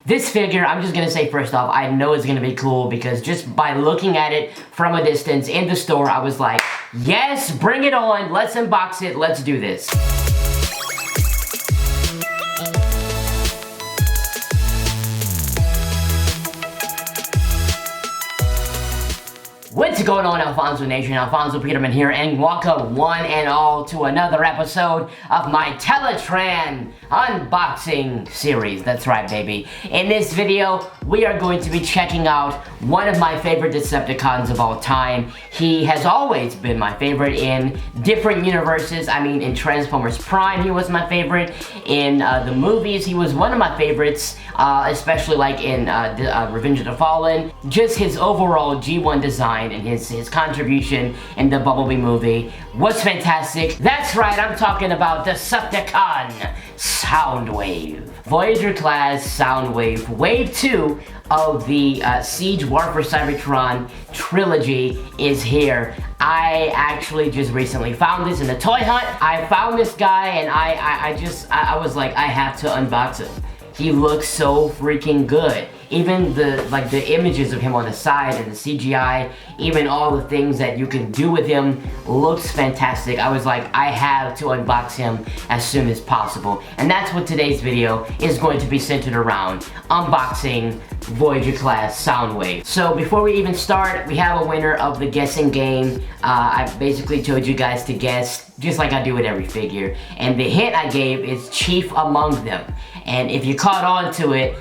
This figure, I'm just gonna say first off, I know it's gonna be cool because just by looking at it from a distance in the store, I was like, yes, bring it on, let's unbox it, let's do this. What's going on, Alfonso Nation? Alfonso Peterman here, and welcome one and all to another episode of my Teletraan unboxing series. That's right, baby. In this video, we are going to be checking out one of my favorite Decepticons of all time. He has always been my favorite in different universes. I mean, in Transformers Prime, he was my favorite. In the movies, he was one of my favorites, especially like in Revenge of the Fallen. Just his overall G1 design and his contribution in the Bumblebee movie was fantastic. That's right, I'm talking about Decepticon Soundwave. Voyager class Soundwave, Wave 2 of the Siege War for Cybertron trilogy is here. I actually just recently found this in a toy hunt. I found this guy and I was like, I have to unbox him. He looks so freaking good. Even the images of him on the side and the CGI, even all the things that you can do with him looks fantastic. I was like, I have to unbox him as soon as possible. And that's what today's video is going to be centered around, unboxing Voyager class Soundwave. So before we even start, we have a winner of the guessing game. I basically told you guys to guess just like I do with every figure. And the hint I gave is chief among them. And if you caught on to it,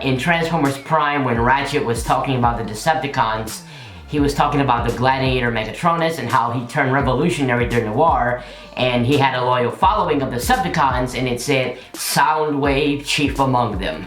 in Transformers Prime, when Ratchet was talking about the Decepticons, he was talking about the Gladiator Megatronus and how he turned revolutionary during the war, and he had a loyal following of the Decepticons, and it said Soundwave chief among them.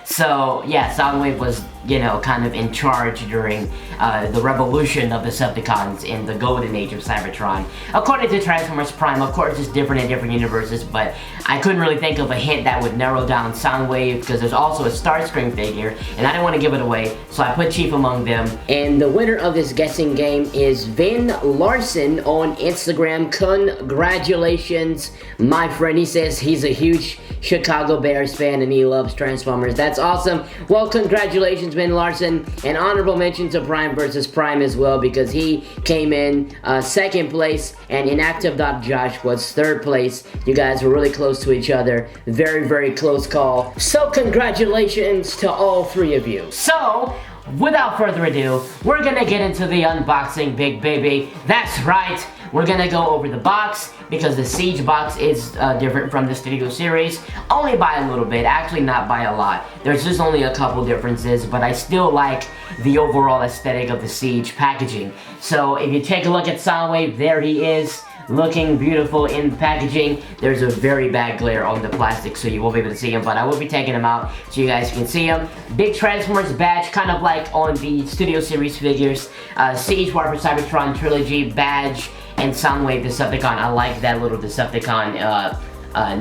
So yeah, Soundwave was, you know, kind of in charge during the revolution of the Decepticons in the golden age of Cybertron. According to Transformers Prime, of course it's different in different universes, but I couldn't really think of a hint that would narrow down Soundwave because there's also a Starscream figure, and I didn't want to give it away, so I put chief among them. And the winner of this guessing game is Vin Larson on Instagram. Congratulations, my friend. He says he's a huge Chicago Bears fan and he loves Transformers. That's awesome. Well, congratulations, Ben Larson. An honorable mention to Prime vs. Prime as well, because he came in second place and Inactive.Josh was third place. You guys were really close to each other. Very, very close call. So congratulations to all three of you. So, without further ado, we're gonna get into the unboxing, big baby. That's right. We're gonna go over the box because the Siege box is different from the Studio Series, only by a little bit, actually not by a lot. There's just only a couple differences, but I still like the overall aesthetic of the Siege packaging. So if you take a look at Soundwave, there he is, looking beautiful in the packaging. There's a very bad glare on the plastic, so you won't be able to see him, but I will be taking him out so you guys can see him. Big Transformers badge, kind of like on the Studio Series figures. Siege War for Cybertron trilogy badge, and Soundwave Decepticon. I like that little Decepticon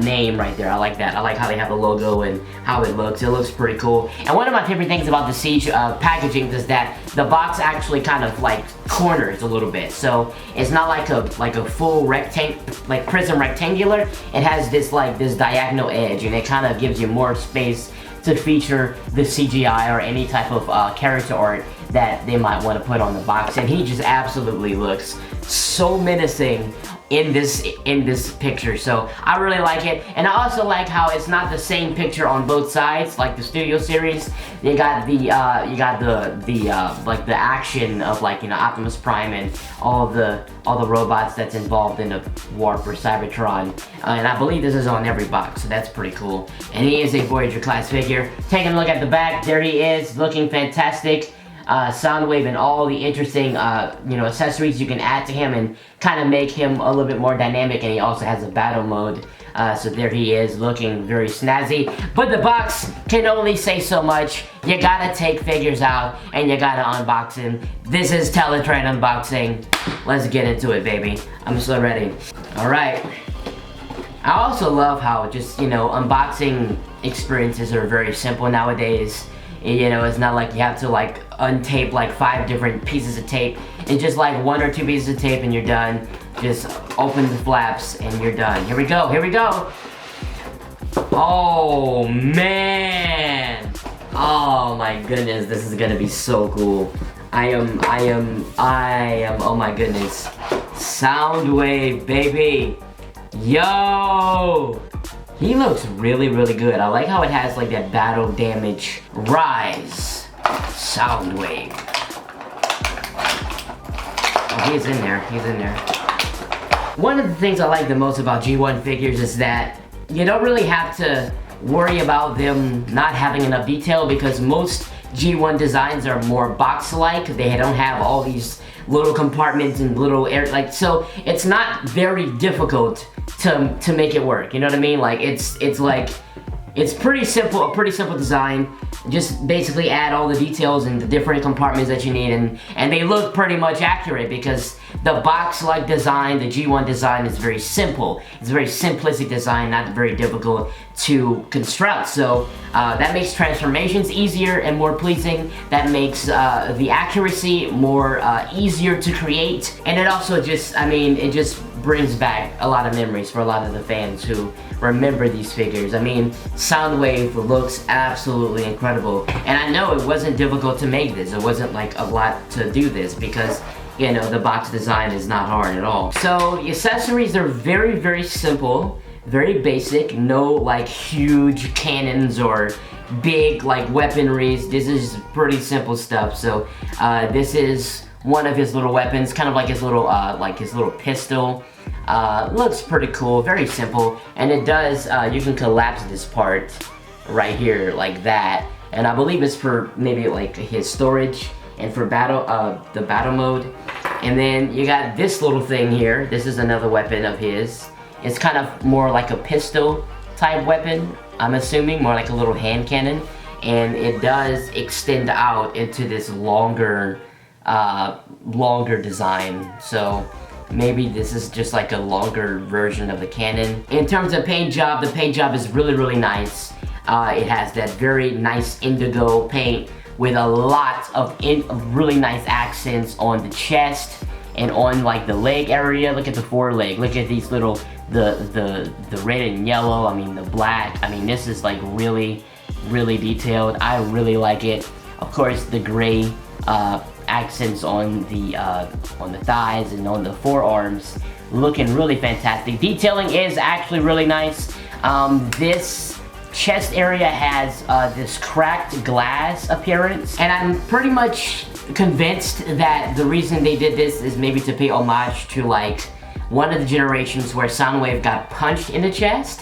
name right there. I like that. I like how they have the logo and how it looks. It looks pretty cool. And one of my favorite things about the Siege packaging is that the box actually kind of like corners a little bit. So it's not like a full prism rectangular. It has this diagonal edge, and it kind of gives you more space to feature the CGI or any type of character art that they might want to put on the box. And he just absolutely looks so menacing in this picture, so I really like it. And I also like how it's not the same picture on both sides like the Studio Series. You got the action of, like, you know, Optimus Prime and all the robots that's involved in the war for Cybertron. And I believe this is on every box, so that's pretty cool. And he is a Voyager class figure. Taking a look at the back, there he is, looking fantastic. Soundwave and all the interesting, you know, accessories you can add to him and kind of make him a little bit more dynamic. And he also has a battle mode, so there he is, looking very snazzy. But the box can only say so much. You gotta take figures out and you gotta unbox him. This is Teletraan unboxing. Let's get into it, baby. I'm so ready. All right. I also love how just, you know, unboxing experiences are very simple nowadays. You know, it's not like you have to like untape like 5 different pieces of tape. It's just like 1 or 2 pieces of tape and you're done. Just open the flaps and you're done. Here we go, here we go. Oh man! my goodness, this is gonna be so cool. I am, oh my goodness. Soundwave, baby. Yo! He looks really, really good. I like how it has like that battle damage rise. Soundwave. Oh, he's in there, he's in there. One of the things I like the most about G1 figures is that you don't really have to worry about them not having enough detail, because most G1 designs are more box-like. They don't have all these little compartments and little air, like, so it's not very difficult to make it work, you know what I mean? Like, it's pretty simple, a pretty simple design. Just basically add all the details and the different compartments that you need, and they look pretty much accurate, because the box-like design, the G1 design, is very simple. It's a very simplistic design, not very difficult to construct. So that makes transformations easier and more pleasing. That makes the accuracy more easier to create, and it also just, I mean, it just brings back a lot of memories for a lot of the fans who remember these figures. I mean, Soundwave looks absolutely incredible, and I know it wasn't difficult to make this. It wasn't like a lot to do this, because, you know, the box design is not hard at all. So the accessories are very, very simple, very basic. No like huge cannons or big like weaponries. This is pretty simple stuff. So this is one of his little weapons, kind of like his little pistol. Looks pretty cool, very simple, and it does, you can collapse this part right here like that, and I believe it's for maybe like his storage and for battle, the battle mode. And then you got this little thing here. This is another weapon of his. It's kind of more like a pistol type weapon, I'm assuming, more like a little hand cannon, and it does extend out into this longer design. So maybe this is just like a longer version of the cannon. In terms of paint job, the paint job is really, really nice. It has that very nice indigo paint with a lot of really nice accents on the chest and on like the leg area. Look at the foreleg. Look at these little, the red and yellow, I mean the black. I mean, this is like really, really detailed. I really like it. Of course, the gray accents on the thighs and on the forearms, looking really fantastic. Detailing is actually really nice. This chest area has this cracked glass appearance, and I'm pretty much convinced that the reason they did this is maybe to pay homage to like one of the generations where Soundwave got punched in the chest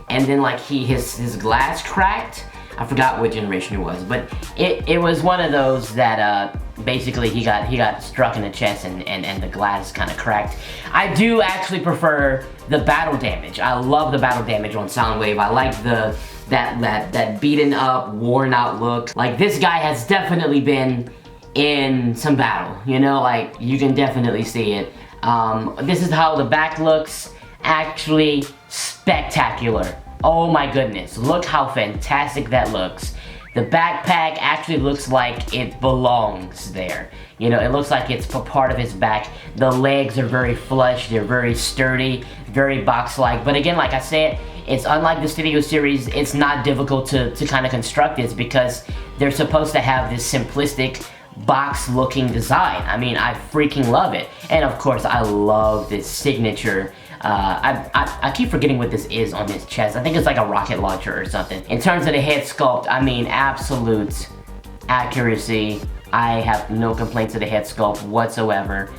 and then like his glass cracked. I forgot what generation it was, but it was one of those that basically he got struck in the chest and the glass kind of cracked. I do actually prefer the battle damage. I love the battle damage on Soundwave. I like that beaten up, worn out look. Like, this guy has definitely been in some battle, you know, like you can definitely see it. This is how the back looks. Actually spectacular. Oh my goodness, look how fantastic that looks. The backpack actually looks like it belongs there. You know, it looks like it's a part of his back. The legs are very flush, they're very sturdy, very box-like. But again, like I said, it's unlike the Studio Series. It's not difficult to kind of construct this, because they're supposed to have this simplistic box-looking design. I mean, I freaking love it. And of course, I love this signature. I keep forgetting what this is on his chest. I think it's like a rocket launcher or something. In terms of the head sculpt, I mean, absolute accuracy. I have no complaints to the head sculpt whatsoever.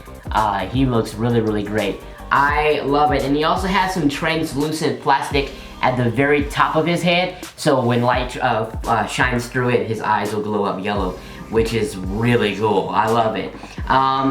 He looks really, really great. I love it. And he also has some translucent plastic at the very top of his head, so when light shines through it, his eyes will glow up yellow, which is really cool. I love it.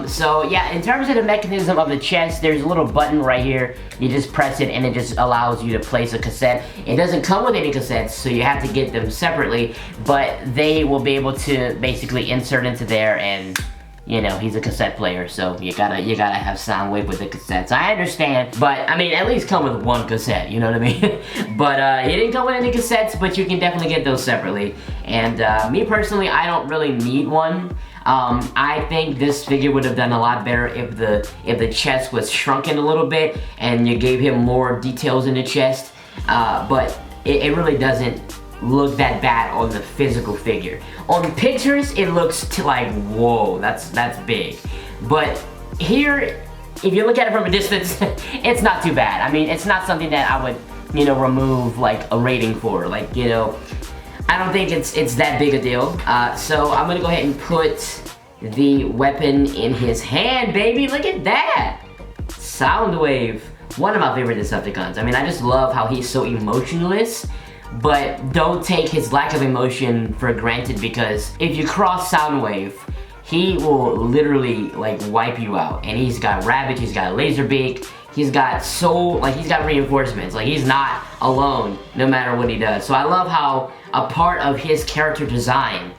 So yeah, in terms of the mechanism of the chest, there's a little button right here. You just press it and it just allows you to place a cassette. It doesn't come with any cassettes, so you have to get them separately, but they will be able to basically insert into there, and you know, he's a cassette player, so you gotta have Soundwave with the cassettes. I understand, but I mean, at least come with one cassette, you know what I mean? But he didn't come with any cassettes, but you can definitely get those separately. And me personally, I don't really need one. I think this figure would have done a lot better if the chest was shrunken a little bit and you gave him more details in the chest. But it really doesn't look that bad on the physical figure. On pictures, it looks like, whoa, that's big. But here, if you look at it from a distance, it's not too bad. I mean, it's not something that I would, you know, remove like a rating for. Like, you know, I don't think it's that big a deal. So I'm gonna go ahead and put the weapon in his hand, baby. Look at that. Soundwave, one of my favorite Decepticons. I mean, I just love how he's so emotionless, but don't take his lack of emotion for granted, because if you cross Soundwave, he will literally like wipe you out. And he's got Rabbit, he's got Laserbeak, he's got he's got reinforcements. Like, he's not alone no matter what he does. So I love how a part of his character design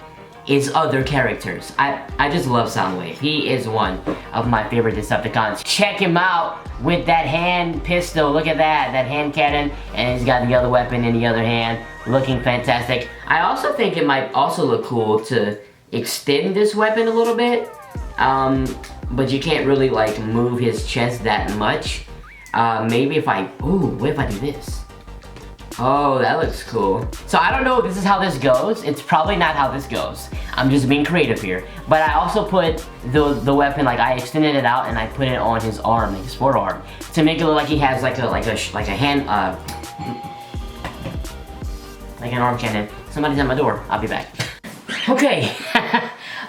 is other characters. I just love Soundwave. He is one of my favorite Decepticons. Check him out with that hand pistol. Look at that hand cannon, and he's got the other weapon in the other hand, looking fantastic. I also think it might also look cool to extend this weapon a little bit, but you can't really like move his chest that much. Maybe what if I do this? Oh, that looks cool. So I don't know if this is how this goes. It's probably not how this goes. I'm just being creative here. But I also put the weapon, like I extended it out and I put it on his arm, like his forearm, to make it look like he has like a hand, like an arm cannon. Somebody's at my door. I'll be back. Okay.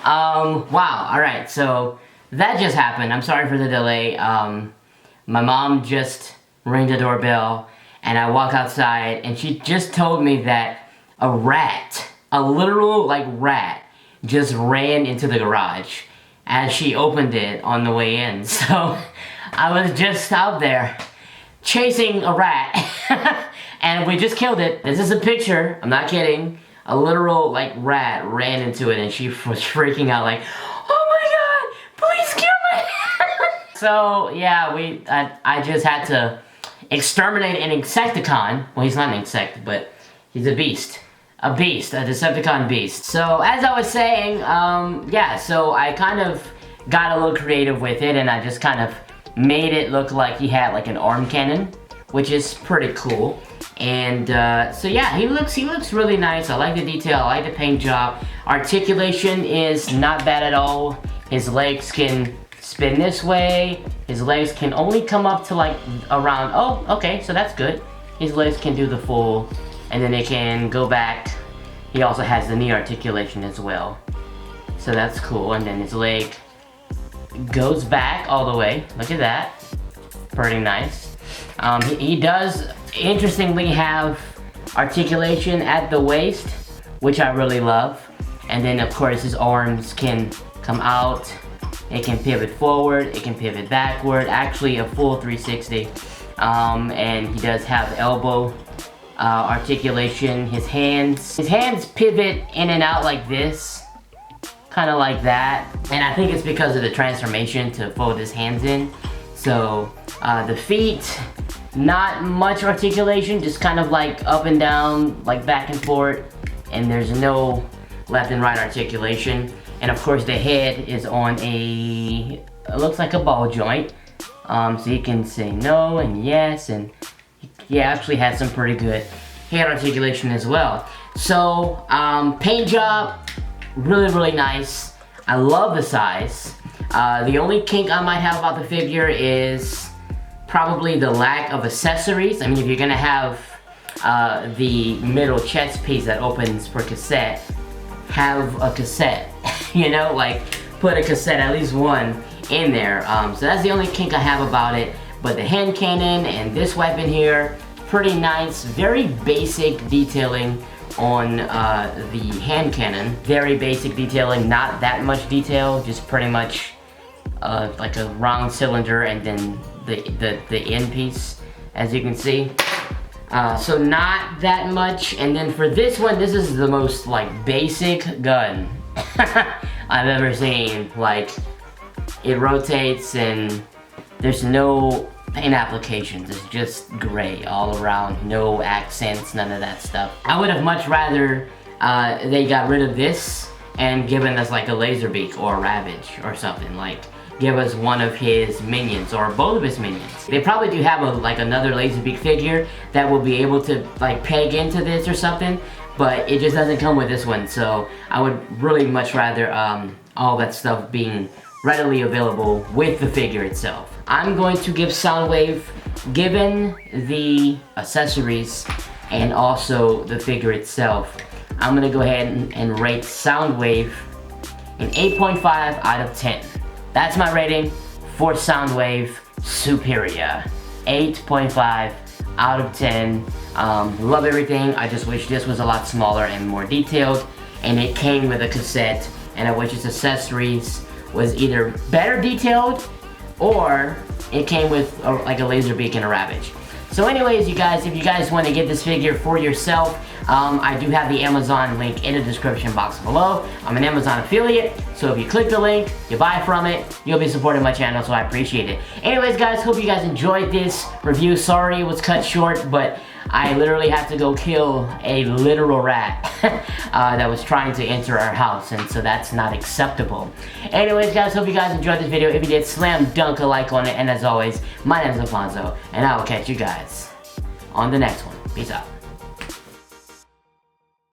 Wow. All right. So that just happened. I'm sorry for the delay. My mom just rang the doorbell. And I walk outside, and she just told me that a rat, a literal like rat, just ran into the garage as she opened it on the way in. So I was just out there chasing a rat, and we just killed it. This is a picture, I'm not kidding. A literal like rat ran into it, and she was freaking out like, oh my god, please kill me. So yeah, I just had to exterminate an Insecticon. Well, he's not an insect, but he's a beast. A Decepticon beast. So, as I was saying, yeah, so I kind of got a little creative with it, and I just kind of made it look like he had like an arm cannon, which is pretty cool. And, so yeah, he looks really nice. I like the detail, I like the paint job. Articulation is not bad at all. His legs can spin this way. His legs can only come up to like around, oh, okay, so that's good. His legs can do the full, and then they can go back. He also has the knee articulation as well. So that's cool, and then his leg goes back all the way. Look at that, pretty nice. He does, interestingly, have articulation at the waist, which I really love. And then of course his arms can come out. It can pivot forward, it can pivot backward, actually a full 360. And he does have elbow articulation. His hands pivot in and out like this, kind of like that. And I think it's because of the transformation to fold his hands in. So the feet, not much articulation, just kind of like up and down, like back and forth. And there's no left and right articulation. And of course the head is on it looks like a ball joint. So you can say no and yes, and he actually has some pretty good head articulation as well. So paint job, really nice. I love the size. The only kink I might have about the figure is probably the lack of accessories. I mean, if you're gonna have the middle chest piece that opens for cassette, have a cassette. You know, like put a cassette, at least one, in there. So that's the only kink I have about it. But the hand cannon and this weapon here, pretty nice. Very basic detailing on the hand cannon. Very basic detailing, not that much detail, just pretty much like a round cylinder and then the end piece, as you can see. So not that much. And then for this one, this is the most like basic gun I've ever seen. Like, it rotates and there's no paint applications. It's just gray all around, no accents, none of that stuff. I would have much rather they got rid of this and given us like a Laserbeak or a Ravage or something. Like, give us one of his minions or both of his minions. They probably do have like another Laserbeak figure that will be able to like peg into this or something. but it just doesn't come with this one, so I would really much rather all that stuff being readily available with the figure itself. I'm going to give Soundwave, given the accessories and also the figure itself, I'm gonna go ahead and rate Soundwave an 8.5 out of 10. That's my rating for Soundwave Superior. 8.5 out of 10. Love everything. I just wish this was a lot smaller and more detailed, and it came with a cassette, and I wish its accessories was either better detailed or it came with like a laser beak and a Ravage. So anyways, you guys, if you guys want to get this figure for yourself, I do have the Amazon link in the description box below. I'm an Amazon affiliate, so if you click the link, you buy from it, you'll be supporting my channel, so I appreciate it. Anyways, guys, hope you guys enjoyed this review. Sorry it was cut short, but I literally had to go kill a literal rat that was trying to enter our house, and so that's not acceptable. Anyways, guys, hope you guys enjoyed this video. If you did, slam dunk a like on it, and as always, my name is Alfonso, and I will catch you guys on the next one. Peace out.